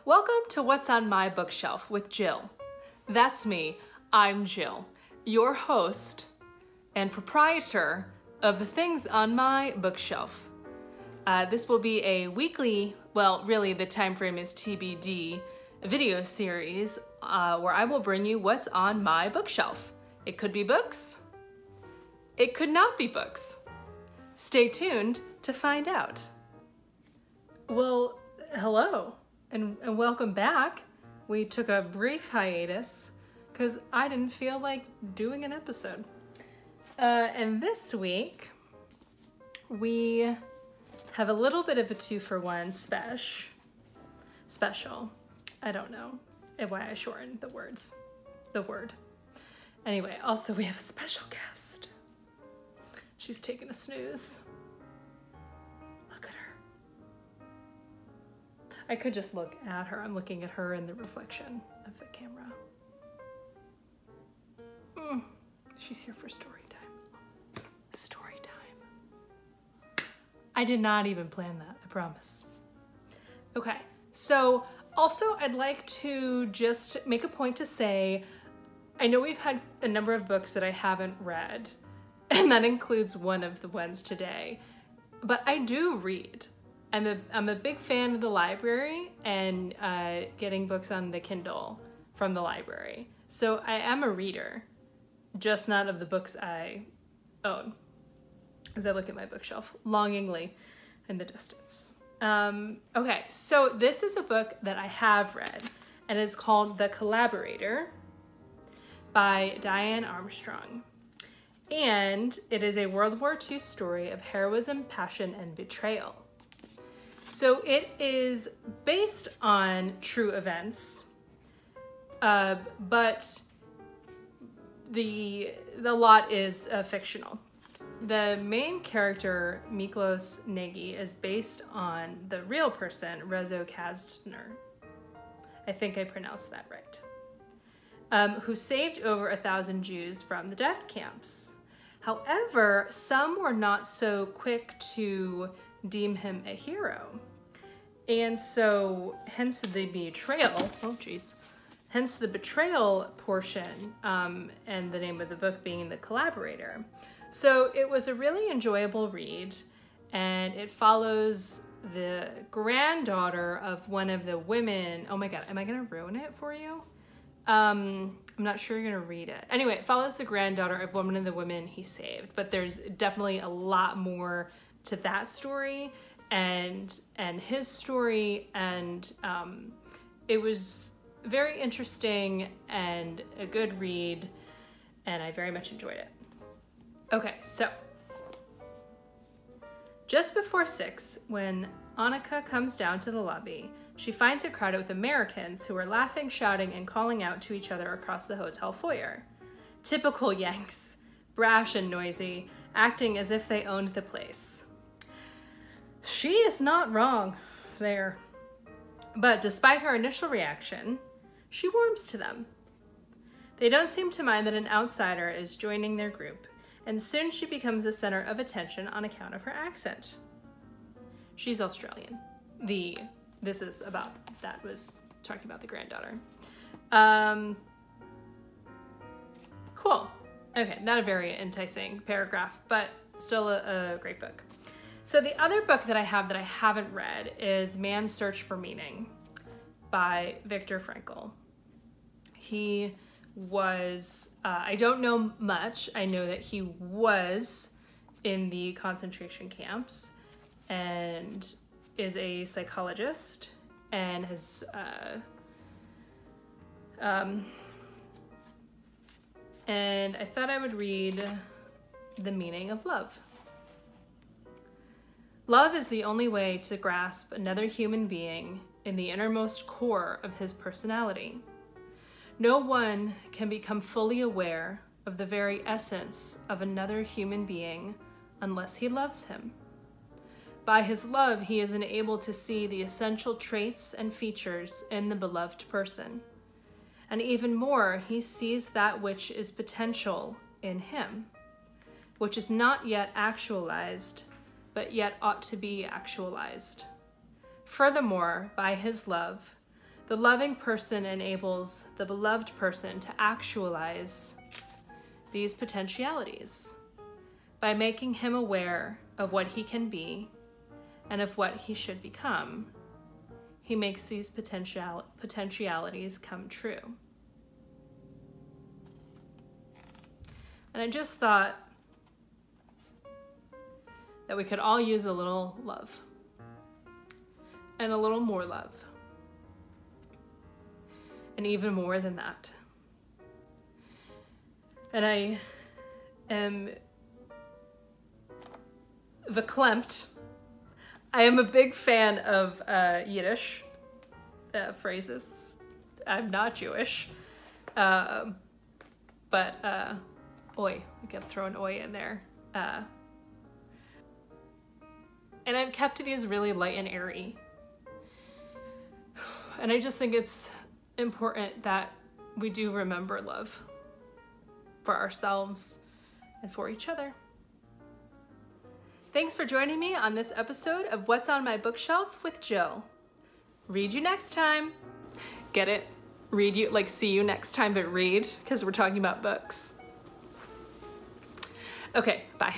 Welcome to What's on My Bookshelf with Jill. That's me, I'm Jill, your host and proprietor of the things on my bookshelf. This will be a weekly, well, really the time frame is TBD, video series where I will bring you what's on my bookshelf. It could be books, it could not be books. Stay tuned to find out. Well, hello. And welcome back. We took a brief hiatus because I didn't feel like doing an episode. And this week, we have a little bit of a 2-for-1 special. I don't know why I shortened the word. Anyway, also we have a special guest. She's taking a snooze. Look at her. I could just look at her. I'm looking at her in the reflection of the camera. She's here for story time. Story time. I did not even plan that, I promise. Okay, so also I'd like to just make a point to say, I know we've had a number of books that I haven't read, and that includes one of the ones today, but I do read. I'm a big fan of the library and getting books on the Kindle from the library. So I am a reader, just not of the books I own, as I look at my bookshelf longingly in the distance. Okay, so this is a book that I have read, and it's called The Collaborator by Diane Armstrong. And it is a World War II story of heroism, passion, and betrayal. So it is based on true events, but the lot is fictional. The main character, Miklos Nagy, is based on the real person, Rezo Kastner. I think I pronounced that right. Who saved over 1,000 Jews from the death camps. However, some were not so quick to deem him a hero. And so, hence the betrayal, hence the betrayal portion, and the name of the book being The Collaborator. So it was a really enjoyable read, and it follows the granddaughter of one of the women. Oh my God, am I gonna ruin it for you? I'm not sure you're gonna read it. Anyway, it follows the granddaughter of one of the women he saved, but there's definitely a lot more to that story and his story, and it was very interesting and a good read, and I very much enjoyed it. Okay, so just before 6, when Annika comes down to the lobby, she finds it crowded with Americans who are laughing, shouting, and calling out to each other across the hotel foyer. Typical Yanks, brash and noisy, acting as if they owned the place. She is not wrong there. But despite her initial reaction, she warms to them. They don't seem to mind that an outsider is joining their group, and soon she becomes the center of attention on account of her accent. She's Australian. This is about, that was talking about the granddaughter. Cool. Okay, not a very enticing paragraph, but still a great book. So the other book that I haven't read is Man's Search for Meaning by Viktor Frankl. He was, I don't know much. I know that he was in the concentration camps and is a psychologist and has, and I thought I would read The Meaning of Love. Love is the only way to grasp another human being in the innermost core of his personality. No one can become fully aware of the very essence of another human being unless he loves him. By his love, he is enabled to see the essential traits and features in the beloved person. And even more, he sees that which is potential in him, which is not yet actualized, but yet ought to be actualized. Furthermore, by his love, The loving person enables the beloved person to actualize these potentialities by making him aware of what he can be and of what he should become. He makes these potentialities come true. And I just thought that we could all use a little love and a little more love and even more than that. And I am verklempt. I am a big fan of Yiddish phrases. I'm not Jewish, but oi, we can throw an oi in there. And I've kept these really light and airy. And I just think it's important that we do remember love for ourselves and for each other. Thanks for joining me on this episode of What's on My Bookshelf with Jill. Read you next time. Get it? Read you, like see you next time, but read, because we're talking about books. Okay, bye.